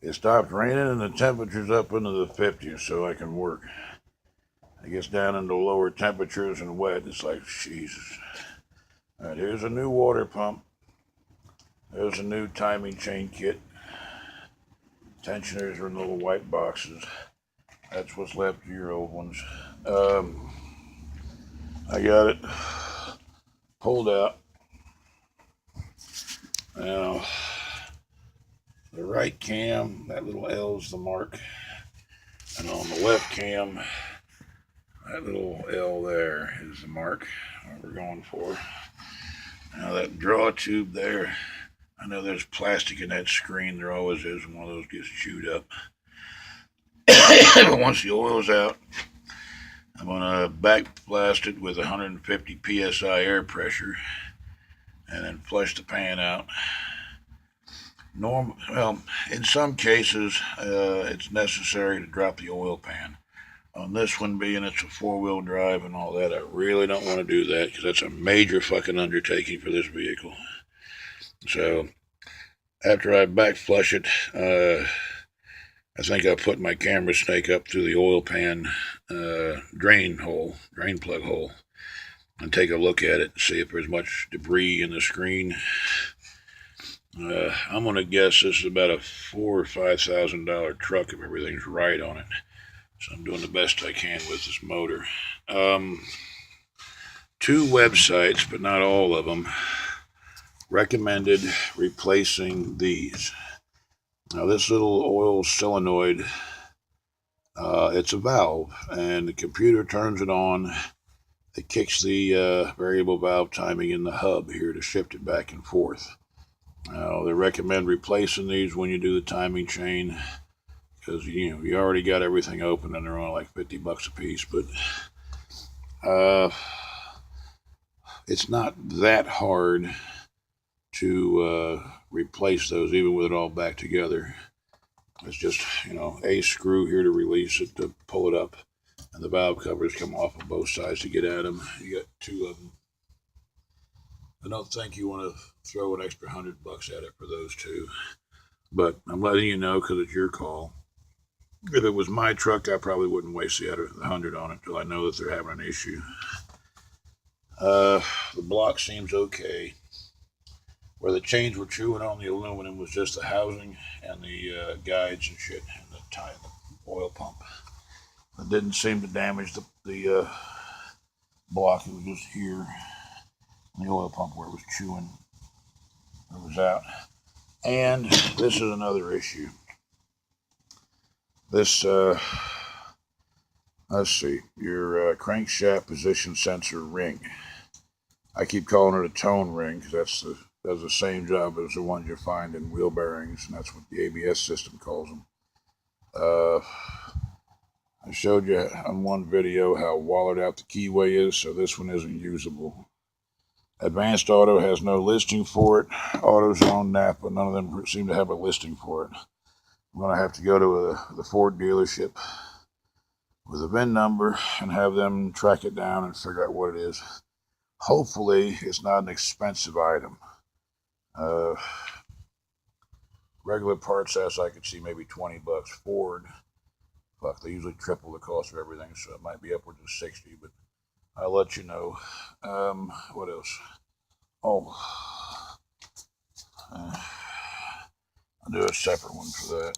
It stopped raining and the temperature's up into the 50s, so I can work. It gets down into lower temperatures and wet. It's like, Jesus. All right, here's a new water pump. There's a new timing chain kit. Tensioners are in little white boxes. That's what's left of your old ones. Um, I got it pulled out. Now, the right cam, that little L is the mark. And on the left cam, that little L there is the mark, what we're going for. Now, that draw tube there, I know there's plastic in that screen. There always is when one of those gets chewed up. But once the oil's out, I'm going to back blast it with 150 psi air pressure and then flush the pan out. Well, in some cases, it's necessary to drop the oil pan. On this one, being it's a four-wheel drive and all that, I really don't want to do that because that's a major fucking undertaking for this vehicle. So, after I back flush it, I think I'll put my camera snake up through the oil pan drain plug hole, and take a look at it and see if there's much debris in the screen. I'm gonna guess this is about a $4,000 or $5,000 truck if everything's right on it. So I'm doing the best I can with this motor. Two websites, but not all of them, recommended replacing these. Now this little oil solenoid, it's a valve, and the computer turns it on. It kicks the variable valve timing in the hub here to shift it back and forth. Now they recommend replacing these when you do the timing chain because you already got everything open and they're only like $50 a piece. But it's not that hard to replace those, even with it all back together. It's just a screw here to release it, to pull it up, and the valve covers come off on both sides to get at them. You got two of them. I don't think you want to throw an extra $100 at it for those two, but I'm letting you know because it's your call. If it was my truck, I probably wouldn't waste the $100 on it until I know that they're having an issue. The block seems okay. Where the chains were chewing on the aluminum was just the housing and the guides and shit, and the oil pump. It didn't seem to damage the block. It was just here, the oil pump where it was chewing. It was out. And this is another issue. This, let's see, your crankshaft position sensor ring. I keep calling it a tone ring because does the same job as the ones you find in wheel bearings, and that's what the ABS system calls them. I showed you on one video how wallowed out the keyway is, so this one isn't usable. Advanced Auto has no listing for it. AutoZone, Napa, none of them seem to have a listing for it. I'm going to have to go to the Ford dealership with a VIN number and have them track it down and figure out what it is. Hopefully, it's not an expensive item. Regular parts as I could see maybe $20. Ford, fuck, they usually triple the cost of everything, so it might be upwards of 60, but I'll let you know. What else? Oh, I'll do a separate one for that.